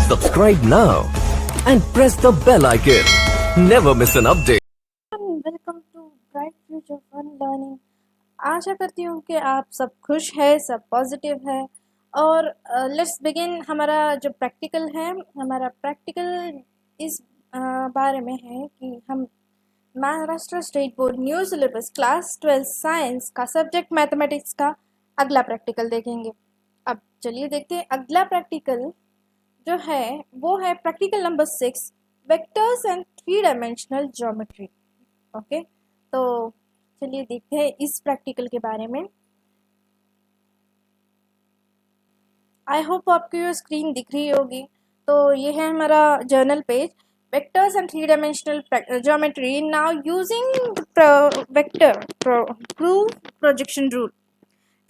Subscribe now and press the bell icon. Never miss an update. Welcome to bright future fun learning. आशा करती हूँ कि आप सब खुश है, सब पॉजिटिव है। और लेट्स बिगिन। हमारा जो प्रैक्टिकल है, हमारा प्रैक्टिकल इस बारे में है कि हम Maharashtra state board new syllabus class 12 science का सब्जेक्ट मैथमेटिक्स का अगला प्रैक्टिकल देखेंगे। अब चलिए देखते हैं। अगला प्रैक्टिकल जो है वो है practical number 6, vectors and 3 dimensional geometry. Okay, तो चलिए देखते हैं इस प्रैक्टिकल के बारे में। आई होप आपको ये स्क्रीन दिख रही होगी। तो ये है हमारा journal page, vectors and 3 dimensional geometry. Now using vector prove projection rule.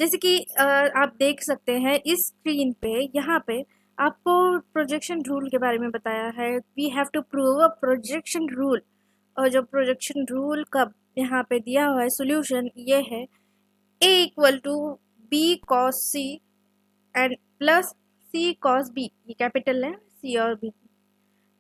जैसे कि आप देख सकते हैं इस स्क्रीन पे, यहाँ पे आपको प्रोजेक्शन रूल के बारे में बताया है। We have to prove a projection rule. और जो प्रोजेक्शन रूल का यहाँ पे दिया हुआ है सॉल्यूशन ये है a equal to B cos C and plus C cos B. ये कैपिटल है सी और बी।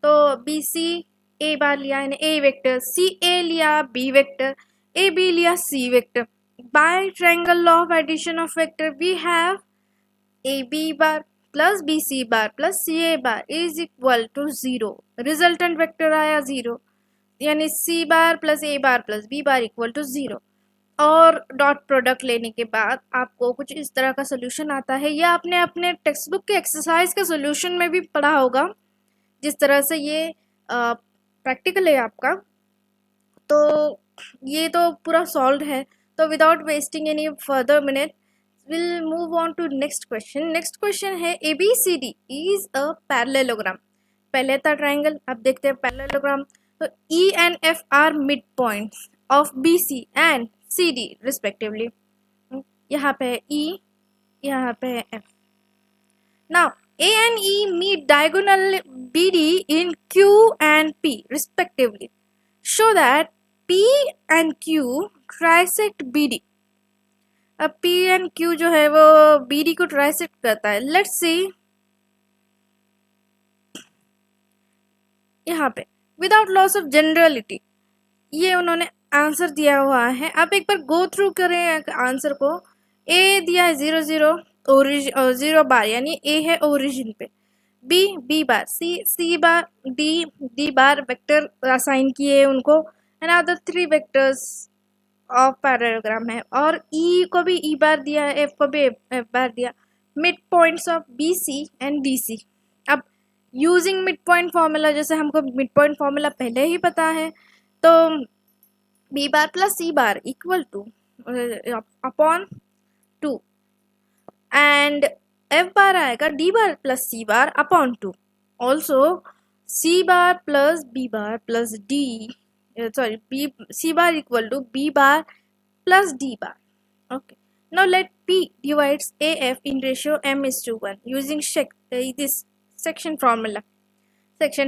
तो बी सी ए बार लिया यानी ए वेक्टर, सी ए लिया बी वेक्टर, ए बी लिया C vector. By triangle law of addition of vector we have A B bar plus B C bar plus C A bar is equal to 0। Resultant vector आया 0, यानी C bar plus A bar plus B bar equal to 0। और dot product लेने के बाद आपको कुछ इस तरह का सोल्यूशन आता है। यह आपने अपने टेक्स्ट बुक के एक्सरसाइज के सोल्यूशन में भी पढ़ा होगा, जिस तरह से ये प्रैक्टिकल है आपका। तो ये तो पूरा सॉल्व है। तो without wasting any further minute will move on to next question. Next question है A B C D is a parallelogram. पहले था ट्राइंगल, अब देखते हैं पैरेललोग्राम। तो E and F are midpoints of BC and CD respectively. यहाँ पे है E, यहाँ पे है F. Now A and E meet diagonal BD in Q and P respectively. Show that P and Q trisect BD. अब P and Q जो है वो BD को trisect करता है। Let's see. यहाँ पे विदाउट लॉस ऑफ जनरलिटी ये उन्होंने आंसर दिया हुआ है। अब एक बार गो थ्रू करें आंसर को। ए दिया है 0 0 ओरिजिन 0 बार यानी ए है ओरिजिन पे, B B bar, C C bar, D D bar vector assign किए उनको and other 3 vectors of parallelogram है। और ई को भी ई बार दिया है, एफ को भी एफ बार दिया। Mid points of B C and D C. अब यूजिंग मिड पॉइंट फॉर्मूला, जैसे हमको मिड पॉइंट फॉर्मूला पहले ही पता है, तो B bar plus C bar equal to upon 2 and F bar आएगा D bar plus C bar upon 2। Also C bar plus B bar plus D sorry B C bar equal to B bar plus D bar. Okay, now let P divides A F in ratio m:1 using this section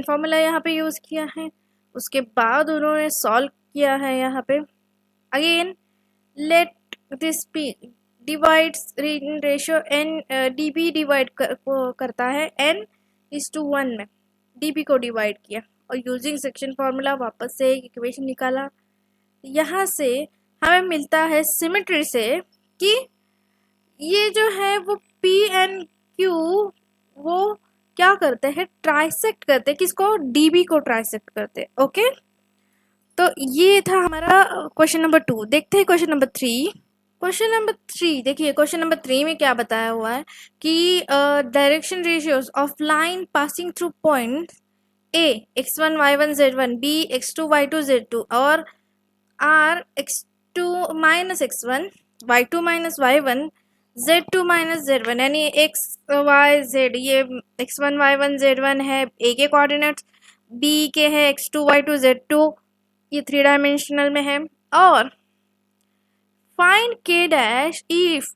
formula यहाँ पे use किया है। उसके बाद उन्होंने solve किया है यहाँ पे। Again let this P divides in ratio N, D B divide करता है n:1 में, डी बी को डिवाइड किया और यूजिंग सेक्शन फार्मूला वापस से एक इक्वेशन निकाला। यहाँ से हमें मिलता है सिमेट्री से कि ये जो है वो P एंड Q वो क्या करते हैं, ट्राइसेक्ट करते हैं। किसको? डीबी को ट्राइसेक्ट करते हैं। ओके, तो ये था हमारा क्वेश्चन नंबर 2। देखते हैं क्वेश्चन नंबर 3। क्वेश्चन नंबर 3 देखिए, क्वेश्चन नंबर 3 में क्या बताया हुआ है कि direction ratios of line passing through point A x1 y1 z1 b x2 y2 z2 और r x2 minus x1 y2 minus y1 z2 minus z1 यानी x y z, ये x1 y1 z1 है a के coordinates, b के है x2 y2 z2, ये 3 dimensional में है। और find k dash if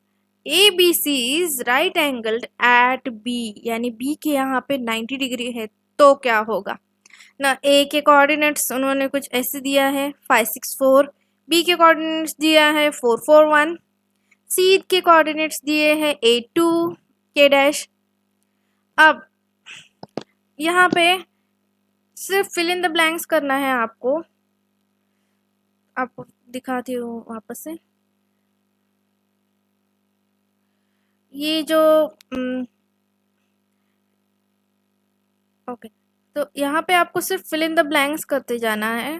A B C is right angled at b, यानी b के यहाँ पे 90 डिग्री है तो क्या होगा ना। a के कोऑर्डिनेट्स उन्होंने कुछ ऐसे दिया है 5 6 4, b के कोऑर्डिनेट्स दिया है 4 4 1, सी के कोऑर्डिनेट्स दिए हैं 8 2 k डैश। अब यहाँ पे सिर्फ फिल इन द ब्लैंक्स करना है आपको दिखाती हूँ वापस से। ये जो ओके, तो यहाँ पे आपको सिर्फ फिल इन द ब्लैंक्स करते जाना है।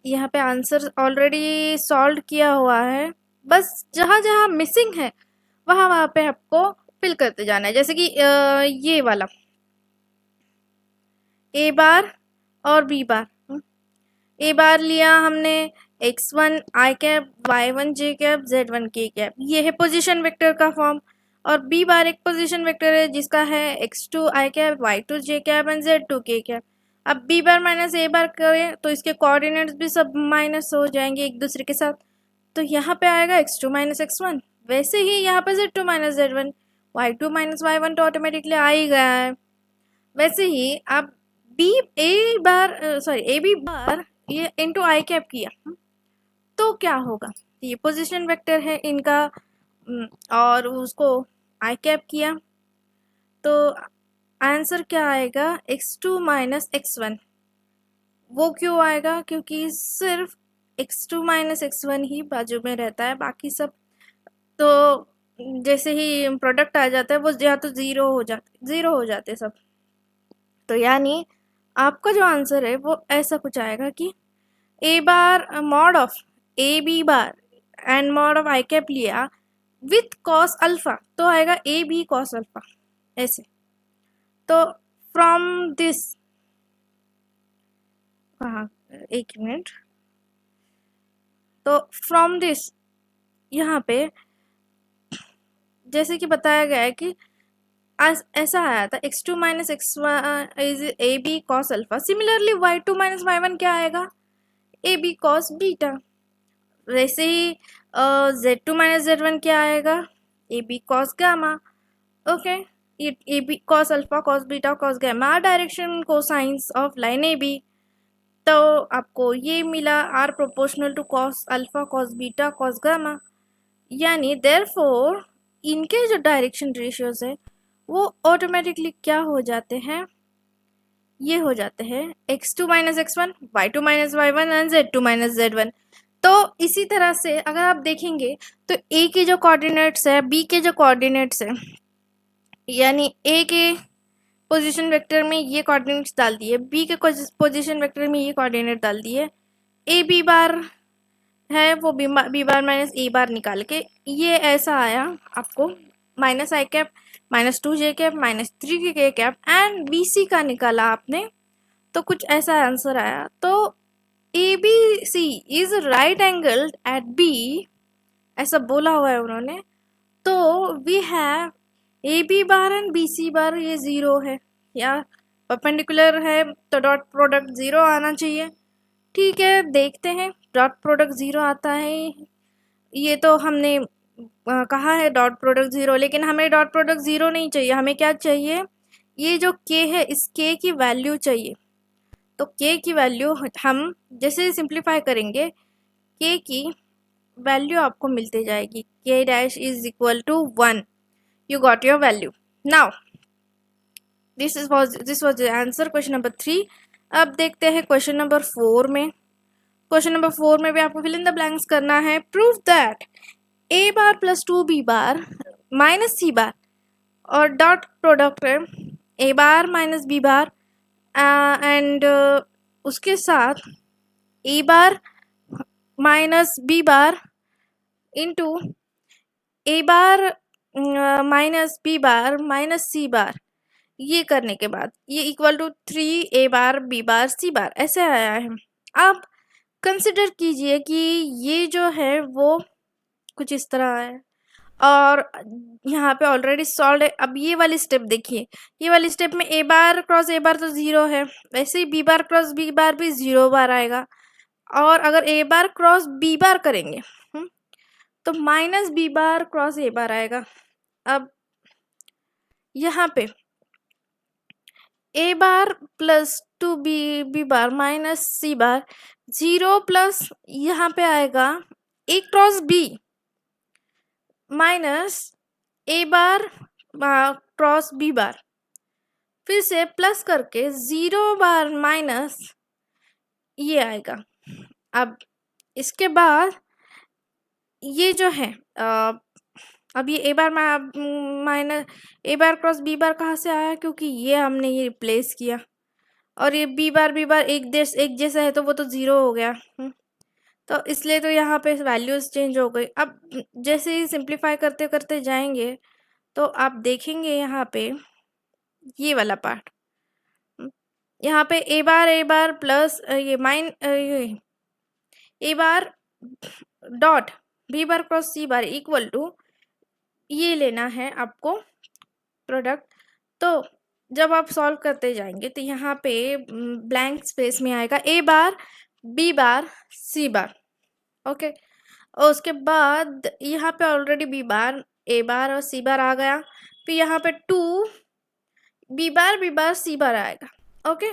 यहाँ पे आंसर ऑलरेडी सॉल्व किया हुआ है, बस जहाँ जहाँ मिसिंग है वहाँ वहाँ पे आपको फिल करते जाना है। जैसे कि ये वाला ए बार और बी बार। ए बार लिया हमने x1 आई कैप, y1 जे कैप, z1 के कैप, ये है पोजीशन वेक्टर का फॉर्म। और बी बार एक पोजीशन वेक्टर है जिसका है x2 I cap, y2 J cap and z2 के कैप। अब बी बार माइनस ए बार करें तो इसके कोऑर्डिनेट्स भी सब माइनस हो जाएंगे एक दूसरे के साथ, तो यहाँ पे आएगा x2 माइनस x1। वैसे ही यहाँ पे z2 minus z1, y2 minus y1 तो ऑटोमेटिकली आ ही गया है। वैसे ही आप ए बी बार ये इंटू आई कैप किया तो क्या होगा, ये पोजीशन वेक्टर है इनका, और उसको आई कैप किया तो आंसर क्या आएगा, x2 माइनस x1। वो क्यों आएगा, क्योंकि सिर्फ x2 माइनस x1 ही बाजू में रहता है, बाकी सब तो जैसे ही प्रोडक्ट आ जाता है वो या तो ज़ीरो हो जाते सब। तो यानी आपका जो आंसर है वो ऐसा कुछ आएगा कि A bar mod of A B bar and mod of I cap लिया विथ कॉस अल्फा तो आएगा ए बी कॉस अल्फा ऐसे। तो फ्रॉम दिस, हाँ एक मिनट, तो फ्रॉम दिस यहाँ पे जैसे कि बताया गया है कि ऐसा आया था x2 minus x1 is A B cos alpha. Similarly y2 minus y1 क्या आएगा, ए बी कॉस बीटा। वैसे ही z2 माइनस z1 क्या आएगा, A B cos gamma. Okay, ये A B cos alpha cos beta cos gamma direction cosines of line A B. तो आपको ये मिला are proportional to cos alpha cos beta cos gamma. यानी therefore इनके जो डायरेक्शन रेशियोज है वो ऑटोमेटिकली क्या हो जाते हैं, ये हो जाते हैं x2 minus x1, y2 minus y1 and z2 minus z1। तो इसी तरह से अगर आप देखेंगे तो a के जो कोऑर्डिनेट्स है, b के जो कोऑर्डिनेट्स है, यानी a के पोजीशन वेक्टर में ये कोऑर्डिनेट्स डाल दिए, b के पोजीशन वेक्टर में ये कोऑर्डिनेट डाल दिए, a b बार है वो बी बार माइनस ए बार निकाल के ये ऐसा आया आपको माइनस आई कैप माइनस 2 जे कैप माइनस 3 के कैप एंड बी सी का निकाला आपने तो कुछ ऐसा आंसर आया। तो A B C is right angled at B ऐसा बोला हुआ है उन्होंने। तो we have A B bar and B C bar ये ज़ीरो है या परपेंडिकुलर है तो डॉट प्रोडक्ट ज़ीरो आना चाहिए। ठीक है, देखते हैं डॉट प्रोडक्ट ज़ीरो आता है, ये तो हमने कहा है डॉट प्रोडक्ट ज़ीरो, लेकिन हमें डॉट प्रोडक्ट ज़ीरो नहीं चाहिए, हमें क्या चाहिए, ये जो k है इस k की वैल्यू चाहिए। तो k की वैल्यू हम जैसे सिंप्लीफाई करेंगे k की वैल्यू आपको मिलते जाएगी, k dash is equal to 1। You got your value. Now this was the answer question number 3। अब देखते हैं क्वेश्चन नंबर 4 में। क्वेश्चन नंबर 4 में भी आपको फिल इन द ब्लैंक्स करना है। Prove that A bar plus 2 B bar minus C bar और डॉट प्रोडक्ट है A bar minus B bar and उसके साथ A bar minus B bar into A bar minus B bar minus C bar, ये करने के बाद ये equal to 3 A bar B bar C bar ऐसे आया है। अब कंसिडर कीजिए कि ये जो है वो कुछ इस तरह है और यहाँ पे ऑलरेडी सॉल्व है। अब ये वाली स्टेप देखिए, ये वाली स्टेप में ए बार क्रॉस ए बार तो ज़ीरो है, वैसे ही B bar cross B bar भी 0 बार आएगा। और अगर ए बार क्रॉस बी बार करेंगे तो minus B bar cross A bar आएगा। अब यहाँ पे A bar plus 2 B bar minus C bar 0 plus यहाँ पे आएगा A cross B minus A bar cross B bar, फिर से प्लस करके 0 बार माइनस ये आएगा। अब इसके बाद ये जो है अब ये A bar minus A bar cross B बार कहाँ से आया, क्योंकि ये हमने ये रिप्लेस किया और ये बी बार एक जैसा है तो वो तो 0 हो गया। तो इसलिए तो यहाँ पे वैल्यूज चेंज हो गई। अब जैसे ही सिंप्लीफाई करते करते जाएंगे तो आप देखेंगे यहाँ पे ये वाला पार्ट, यहाँ पे ए बार प्लस ये A bar dot B bar cross C bar equal to ये लेना है आपको प्रोडक्ट। तो जब आप सॉल्व करते जाएंगे तो यहाँ पे ब्लैंक स्पेस में आएगा ए bar B bar C bar. Okay, और उसके बाद यहाँ पे ऑलरेडी बी बार ए बार और सी बार आ गया, फिर यहाँ पे 2 बी बार सी बार आएगा। ओके,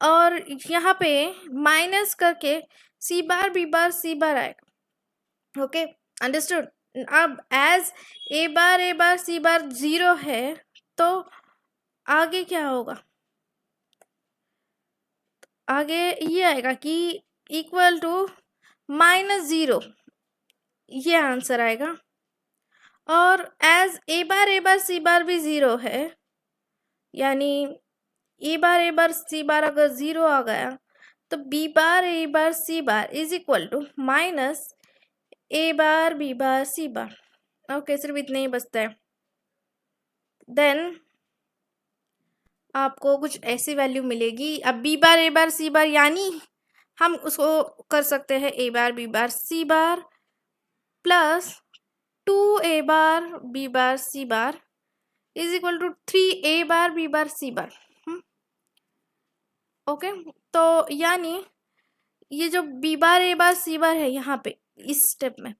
और यहाँ पे माइनस करके सी बार सी बार आएगा। Okay, understood. अब as a bar C bar 0 है तो आगे क्या होगा, आगे ये आएगा कि इक्वल टू -0, ये आंसर आएगा। और एज ए बार सी बार भी 0 है, यानी ए बार सी बार अगर 0 आ गया तो B bar C bar is equal to minus A bar B bar C bar. Okay, सिर्फ इतना ही बचता है। देन आपको कुछ ऐसी वैल्यू मिलेगी। अब बी बार सी बार, यानी हम उसको कर सकते हैं A bar C bar plus 2 B bar C bar is equal to 3 B bar C bar. Okay, तो यानी ये जो बी बार सी बार है यहाँ पे इस स्टेप में,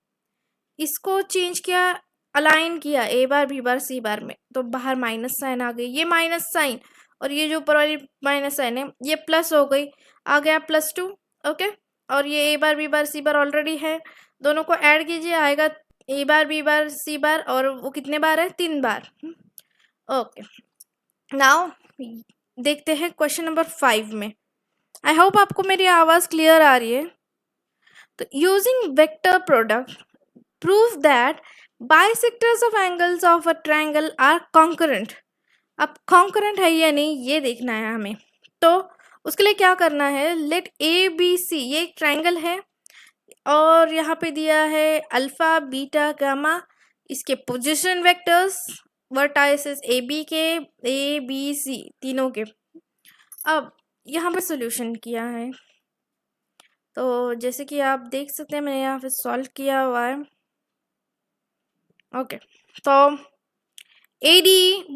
इसको चेंज किया, अलाइन किया ए बार बी बार सी बार में, तो बाहर माइनस साइन आ गई, ये माइनस साइन और ये जो ऊपर वाली माइनस साइन है ये प्लस हो गई, आ गया +2। ओके, और ये A bar B bar C bar already है, दोनों को ऐड कीजिए, आएगा ए bar B bar C bar, और वो कितने बार है, 3 बार। ओके, नाउ देखते हैं क्वेश्चन नंबर 5 में। आई होप आपको मेरी आवाज़ क्लियर आ रही है। तो using vector product prove that bisectors of angles of a triangle are concurrent. अब कॉन्करेंट है या नहीं ये देखना है हमें, तो उसके लिए क्या करना है, लेट ए बी सी, ये एक ट्रायंगल है और यहाँ पे दिया है अल्फा बीटा गामा, इसके position vectors vertices A B के, ए बी सी तीनों के। अब यहाँ पे सॉल्यूशन किया है, तो जैसे कि आप देख सकते हैं मैंने यहाँ पे सॉल्व किया हुआ है। ओके, तो AD,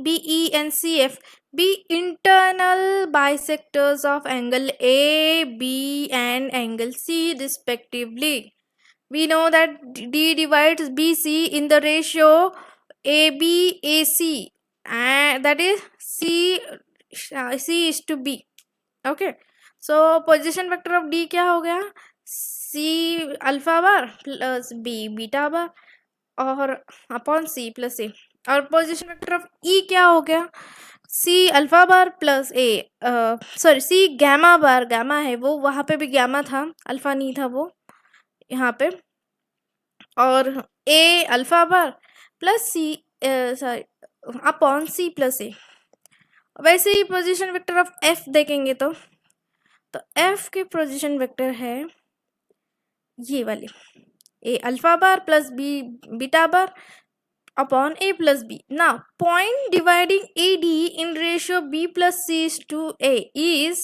BE and CF be internal bisectors of angle A, B and angle C respectively. We know that D divides BC in the ratio AB AC, and that is C is to B. Okay, so position vector of D क्या हो गया, C alpha bar plus B beta bar और upon C plus A, और position vector of E क्या हो गया, C alpha bar plus A, sorry C gamma bar, gamma है वो, वहाँ पे भी गैमा था, अल्फा नहीं था वो यहाँ पे, और A alpha bar plus C sorry upon C plus A. वैसे ही पोजीशन वेक्टर ऑफ एफ देखेंगे तो एफ के पोजीशन वेक्टर है ये वाले, A alpha bar plus B beta bar upon A plus B. Now, point dividing AD in ratio B plus C is to A is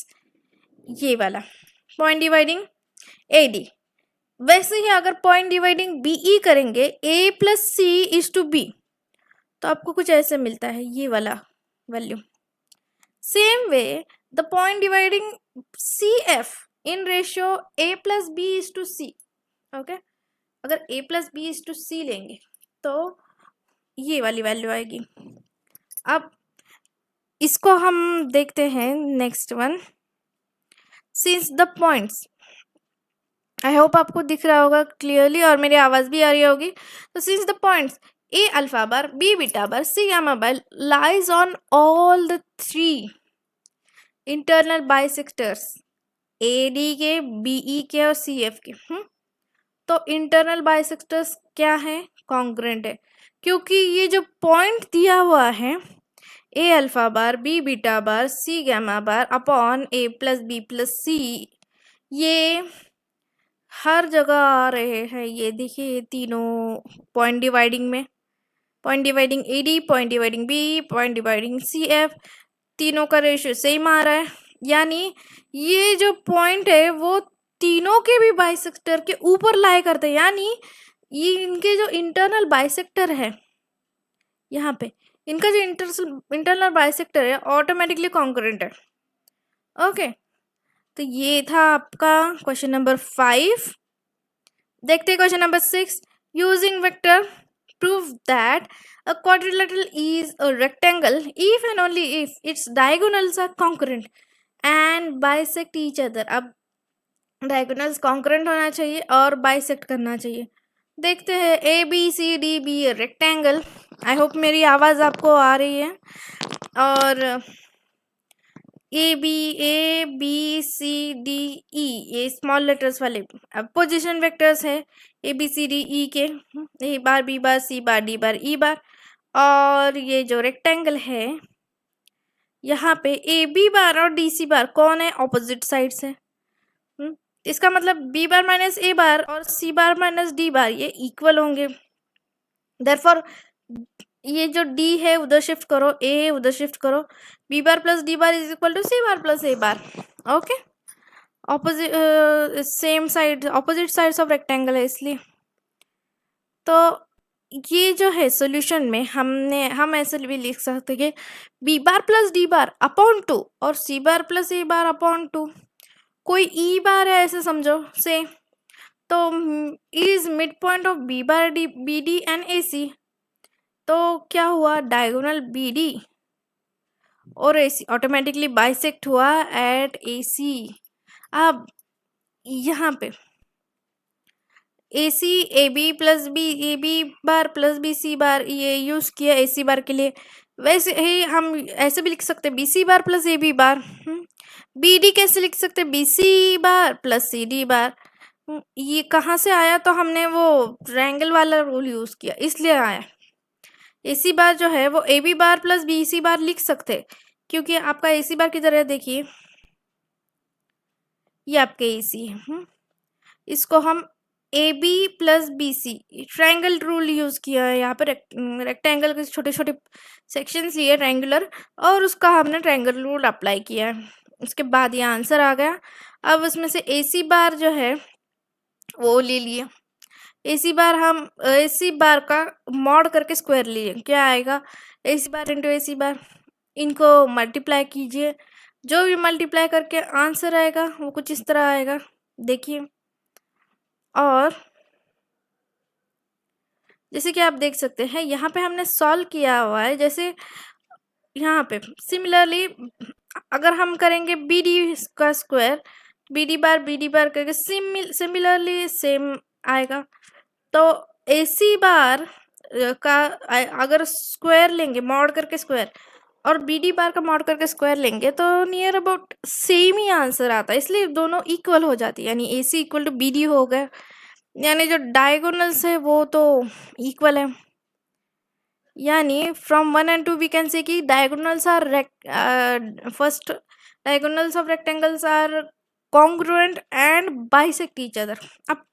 ये वाला point dividing AD। वैसे ही अगर point dividing BE करेंगे A plus C is to B, तो आपको कुछ ऐसे मिलता है ये वाला value. Same way, the point dividing CF in ratio A plus B is to C। Okay, अगर A plus B is to C लेंगे तो ये वाली वैल्यू आएगी। अब इसको हम देखते हैं next one, since the points, I hope आपको दिख रहा होगा क्लियरली और मेरी आवाज़ भी आ रही होगी। तो since the points A alpha bar B beta bar C gamma bar lies on all the 3 internal bisectors A D के, बी ई के और सी एफ के। तो इंटरनल बाइसेक्टर्स क्या है? कॉन्ग्रुएंट है, क्योंकि ये जो पॉइंट दिया हुआ है A alpha bar, B beta bar, C gamma bar upon A plus B plus C, ये हर जगह आ रहे हैं। ये देखिए तीनों पॉइंट डिवाइडिंग में, point dividing A D, point dividing B, point dividing C F, तीनों का रेशियो सेम आ रहा है। यानी ये जो पॉइंट है वो तीनों के भी बाइसेक्टर के ऊपर लाई करते हैं, यानी ये इनके जो इंटरनल बाइसेक्टर है यहाँ पे, इनका जो इंटरनल बाइसेक्टर है ऑटोमेटिकली कॉन्ग्रुएंट है। ओके, तो ये था आपका क्वेश्चन नंबर 5। देखते हैं question number 6। Using vector prove that a quadrilateral is a rectangle if and only if its diagonals are congruent and bisect each other। अब डायगोनल्स कॉन्करेंट होना चाहिए और बाइसेक्ट करना चाहिए। देखते हैं A B C D B rectangle. I hope मेरी आवाज़ आपको आ रही है। और ए बी सी डी ई ये स्मॉल लेटर्स वाले अब पोजीशन वेक्टर्स है A B C D E के, ए bar B bar C bar D बार ई बार। और ये जो रेक्टेंगल है यहाँ पे ए बी बार और डी सी बार कौन है? ऑपोजिट साइड्स है। इसका मतलब बी बार माइनस ए बार और सी बार माइनस डी बार ये इक्वल होंगे। देयरफॉर ये जो डी है उधर शिफ्ट करो, ए उधर शिफ्ट करो, B bar plus D bar is equal to C bar plus A bar. Okay, opposite same side, opposite sides of rectangle है इसलिए। तो ये जो है सॉल्यूशन में हम ऐसे भी लिख सकते हैं कि B bar plus D bar upon 2 और सी bar plus A bar upon 2। कोई ई बार है ऐसे समझो से, तो is mid point of B bar D B D and A C. तो क्या हुआ? डायगोनल बी डी और ए सी ऑटोमेटिकली बाइसेक्ट हुआ एट ए सी। अब यहाँ पे A C A B plus B, A B bar plus B C bar ये use किया ए सी बार के लिए। वैसे ही हम ऐसे भी लिख सकते हैं B C bar plus A B bar. B D कैसे लिख सकते हैं? B C bar plus C D bar. ये कहाँ से आया? तो हमने वो ट्रायंगल वाला रूल यूज़ किया इसलिए आया। ए सी बार जो है वो A B bar plus B C bar लिख सकते, क्योंकि आपका ए सी बार की तरह देखिए ये आपके ए सी है। इसको हम A B plus B C triangle rule use किया है। यहाँ पर रेक्टेंगल के छोटे छोटे सेक्शंस लिए ट्रायंगुलर, और उसका हमने ट्रायंगल रूल अप्लाई किया है। उसके बाद ये आंसर आ गया। अब उसमें से ए सी बार जो है वो ले लिए। ए सी बार हम ए सी बार का मॉड करके स्क्वायर लिए, क्या आएगा? ए सी बार इंटू ए सी बार। इनको मल्टीप्लाई कीजिए, जो भी मल्टीप्लाई करके आंसर आएगा वो कुछ इस तरह आएगा, देखिए। और जैसे कि आप देख सकते हैं यहाँ पे हमने सॉल्व किया हुआ है। जैसे यहाँ पे सिमिलरली अगर हम करेंगे बी डी का स्क्वायर, बी डी बार करके सिमिलरली सेम आएगा। तो ए सी बार का अगर स्क्वायर लेंगे मॉड करके स्क्वायर, और बी डी बार का मॉड करके स्क्वायर लेंगे तो near about same he answer आता है, इसलिए दोनों इक्वल हो जाती है। यानी ए सी इक्वल टू बी डी हो गया, यानी जो डायगोनल्स है वो तो इक्वल है। यानी from 1 and 2 we can say कि diagonals are first diagonals of rectangles are congruent and bisect each other. अब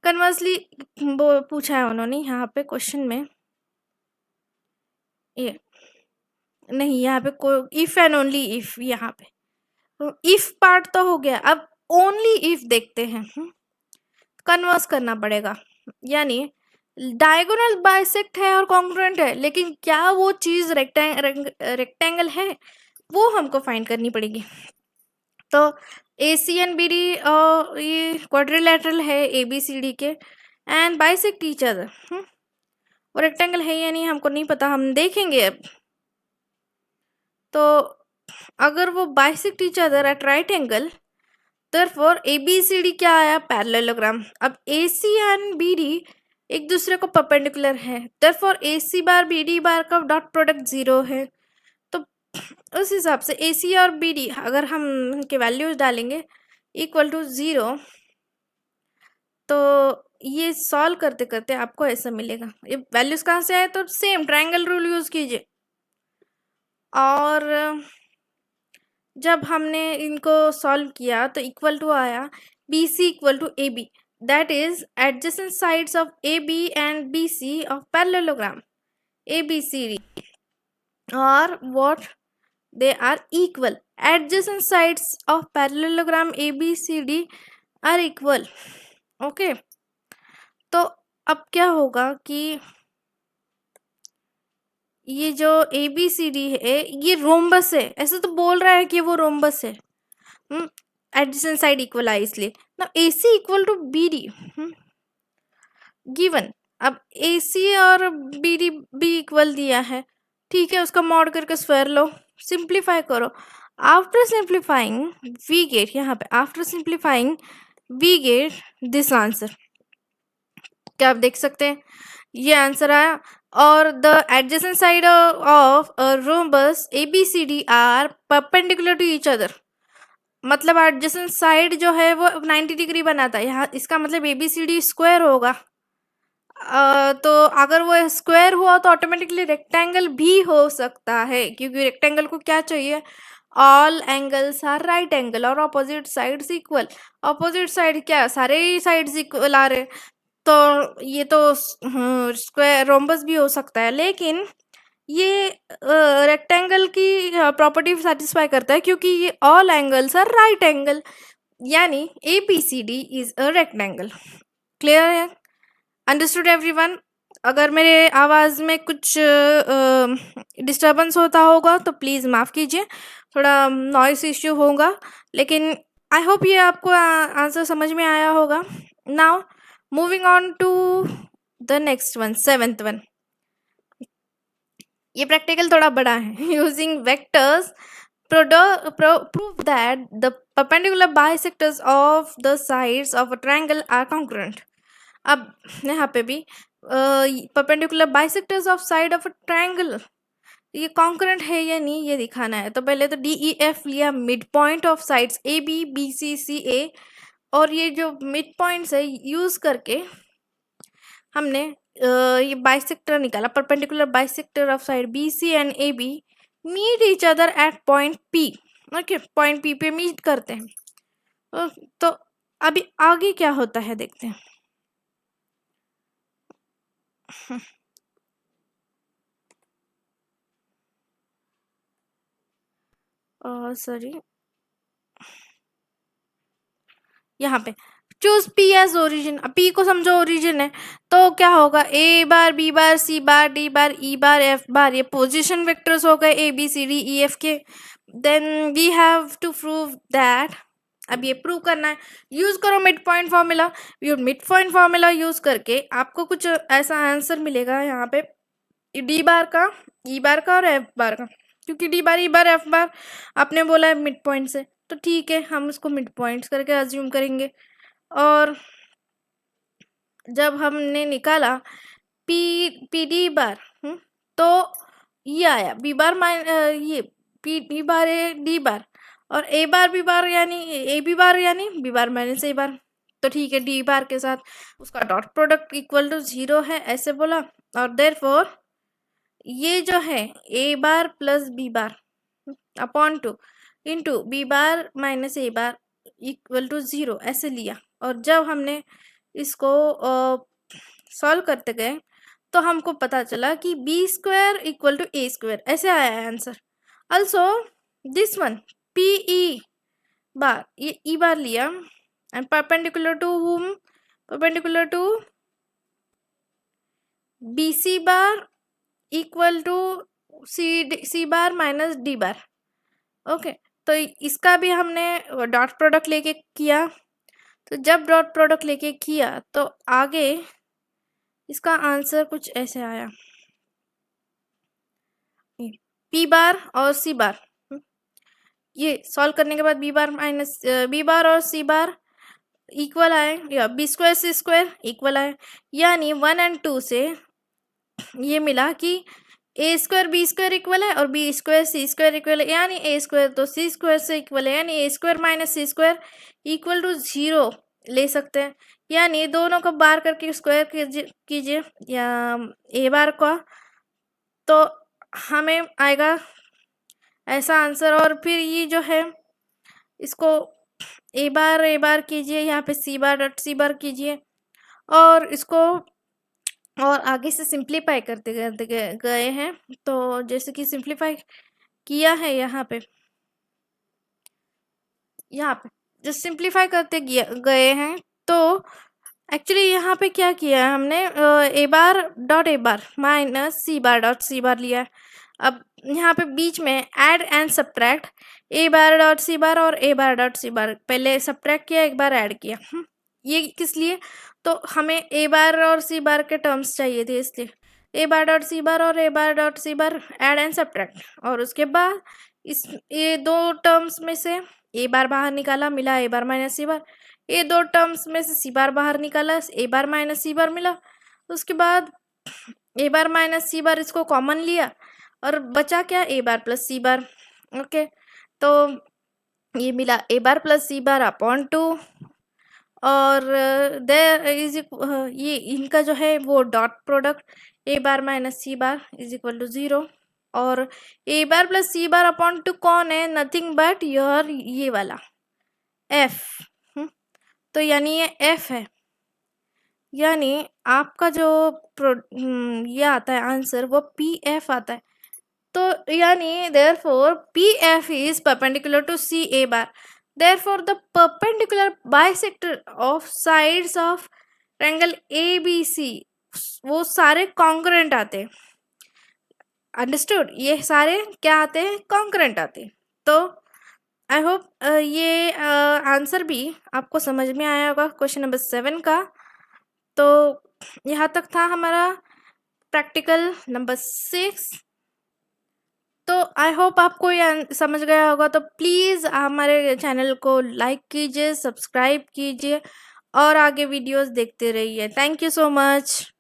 कन्वर्सली वो पूछा है उन्होंने यहाँ पे क्वेश्चन में, ये नहीं यहाँ पे कोई इफ एंड ओनली इफ, यहाँ पे तो इफ पार्ट तो हो गया। अब ओनली इफ देखते हैं, कन्वर्स करना पड़ेगा। यानी डायगोनल बाइसेक्ट है और कॉन्ग्रुएंट है, लेकिन क्या वो चीज़ रेक्टेंगल है वो हमको फाइंड करनी पड़ेगी। तो ए सी एंड बी डी ये क्वाड्रिलेटरल है ए बी सी डी के एंड बाइसेक्ट ईच अदर। वो रेक्टेंगल है या नहीं हमको नहीं पता, हम देखेंगे अब। तो अगर वो bisect each other at right angle, therefore A B C D क्या आया? पैरेललोग्राम। अब A C and B D एक दूसरे को परपेंडिकुलर है, therefore A C bar B D bar का डॉट प्रोडक्ट 0 है। तो उस हिसाब से ए सी और बी डी अगर हम उनके वैल्यूज डालेंगे इक्वल टू 0, तो ये सॉल्व करते करते आपको ऐसा मिलेगा। ये वैल्यूज कहाँ से आए, तो सेम ट्रायंगल रूल यूज कीजिए। और जब हमने इनको सॉल्व किया तो इक्वल टू आया B C equal to A B, that is adjacent sides of A B and B C of parallelogram A B C D और what they are equal. Adjacent sides of parallelogram ABCD are equal. Okay, तो अब क्या होगा कि ये जो ABCD है ये रोम्बस है, ऐसे तो बोल रहा है कि वो रोम्बस है। एडजेसेंट साइड इक्वल है इसलिए ना AC equal to BD given. अब AC और BD भी इक्वल दिया है, ठीक है, उसका मॉड करके स्क्वायर लो, सिंप्लीफाई करो। आफ्टर सिंप्लीफाइंग वी गेट, यहाँ पे after simplifying we get this answer. क्या आप देख सकते हैं ये आंसर आया। और the adjacent side of rhombus ABCD are perpendicular to each other, मतलब एडजेसेंट साइड जो है वो 90 डिग्री बनाता है यहाँ, इसका मतलब ABCD स्क्वायर होगा। तो अगर वो स्क्वायर हुआ तो ऑटोमेटिकली रेक्टेंगल भी हो सकता है, क्योंकि रेक्टेंगल को क्या चाहिए, all angles are right angle और opposite sides equal. Opposite side क्या, सारे ही साइड्स इक्वल आ रहे, तो ये तो स्क्वायर रोम्बस भी हो सकता है, लेकिन ये रेक्टेंगल की प्रॉपर्टी सेटिस्फाई करता है क्योंकि ये all angles are right angle, यानी ABCD is a rectangle. Clear है, अंडरस्टूड एवरीवन। अगर मेरे आवाज़ में कुछ डिस्टर्बेंस होता होगा तो प्लीज़ माफ़ कीजिए, थोड़ा नॉइस इश्यू होगा, लेकिन आई होप ये आपको आंसर समझ में आया होगा। Now moving on to the next one, 7th one. ये प्रैक्टिकल थोड़ा बड़ा है। Using vectors prove that the perpendicular bisectors of the sides of a triangle are congruent. अब यहाँ पे भी perpendicular bisectors of side of a triangle ये concurrent है या नहीं ये दिखाना है। तो पहले तो DEF लिया mid point of sides AB BC CA, और ये जो मिड पॉइंट्स है यूज करके हमने ये बाइसेक्टर निकाला। Perpendicular bisector of side BC and AB meet each other at point P। Okay, point P पे मीट करते हैं। तो अभी आगे क्या होता है देखते हैं। सॉरी, यहाँ पे choose P as origin. P को समझो ओरिजिन है, तो क्या होगा, A bar B bar C bar D bar E bar F बार, ये पोजीशन वेक्टर्स हो गए A B C D E F के। Then we have to prove that, अब ये प्रूव करना है, यूज करो mid point formula. Mid point formula use करके आपको कुछ ऐसा आंसर मिलेगा यहाँ पे D बार का, E बार का और F बार का, क्योंकि D बार E बार F बार आपने बोला है मिड पॉइंट से, तो ठीक है हम उसको मिड पॉइंट्स करके अज्यूम करेंगे। और जब हमने निकाला पी डी बार, तो ये आया B बार ये P बार है D बार, और A बार B बार यानी AB बार यानी B बार माइनस A बार, तो ठीक है D बार के साथ उसका डॉट प्रोडक्ट इक्वल टू 0 है, ऐसे बोला। और देयरफॉर ये जो है A bar plus B bar upon 2 into B bar minus A bar equal to 0 ऐसे लिया। और जब हमने इसको सॉल्व करते गए तो हमको पता चला कि B square equal to A square, ऐसे आया है answer. Also this one PE bar, ये E बार लिया and perpendicular to whom, perpendicular to BC bar equal to C bar minus D bar. Okay, तो इसका भी हमने डॉट प्रोडक्ट लेके किया। तो जब डॉट प्रोडक्ट लेके किया तो आगे इसका आंसर कुछ ऐसे आया, P बार और C बार, ये सॉल्व करने के बाद B बार माइनस B बार और C बार इक्वल आए, या B square C square equal आए, यानी 1 और 2 से ये मिला कि ए स्क्वायर बी स्क्वायर इक्वल है और बी स्क्वायर सी स्क्वायर इक्वल है, यानी ए स्क्वायर तो सी स्क्वायर से इक्वल है, यानी A square minus C square equal to 0 ले सकते हैं। यानी दोनों को बार करके स्क्वायर कीजिए या ए बार का, तो हमें आएगा ऐसा आंसर। और फिर ये जो है इसको ए बार कीजिए, यहाँ पे सी बार डॉट सी बार कीजिए और इसको और आगे से सिंप्लीफाई करते करते गए हैं। तो जैसे कि सिंप्लीफाई किया है यहाँ पे जो सिंप्लीफाई करते गए हैं, तो एक्चुअली यहाँ पे क्या किया है हमने, ए बार माइनस सी बार डॉट सी बार लिया है। अब यहाँ पे बीच में add and subtract A bar dot C bar और ए बार डॉट सी बार, पहले सब्ट्रैक्ट किया एक बार ऐड किया। ये किस लिए, तो हमें ए बार और सी बार के टर्म्स चाहिए थे, इसलिए ए बार डॉट सी बार और A bar dot C bar add and subtract. और उसके बाद इस ये दो टर्म्स में से ए बार बाहर निकाला, मिला ए बार माइनस सी बार। ये दो टर्म्स में से सी बार बाहर निकाला, ए बार माइनस सी बार मिला। उसके बाद ए बार माइनस सी बार इसको कॉमन लिया और बचा क्या, ए bar plus C bar. Okay, तो ये मिला ए bar plus C bar upon 2 और देयर इज ये इनका जो है वो dot product A bar minus C bar is equal to 0। और A bar plus C bar upon 2 कौन है, नथिंग बट योर ये वाला एफ। तो यानी ये एफ है, यानी आपका जो ये आता है आंसर वो पी एफ आता है। तो यानी therefore P F is perpendicular to C A bar, therefore the perpendicular bisector of sides of triangle A B C वो सारे कॉन्ग्रुएंट आते हैं। अंडरस्टूड, ये सारे क्या आते हैं, कॉन्ग्रुएंट आते हैं। तो आई होप ये आंसर भी आपको समझ में आया होगा क्वेश्चन नंबर 7 का। तो यहाँ तक था हमारा प्रैक्टिकल नंबर 6। तो आई होप आपको ये समझ गया होगा। तो प्लीज़ हमारे चैनल को लाइक कीजिए, सब्सक्राइब कीजिए और आगे वीडियोस देखते रहिए। Thank you so much.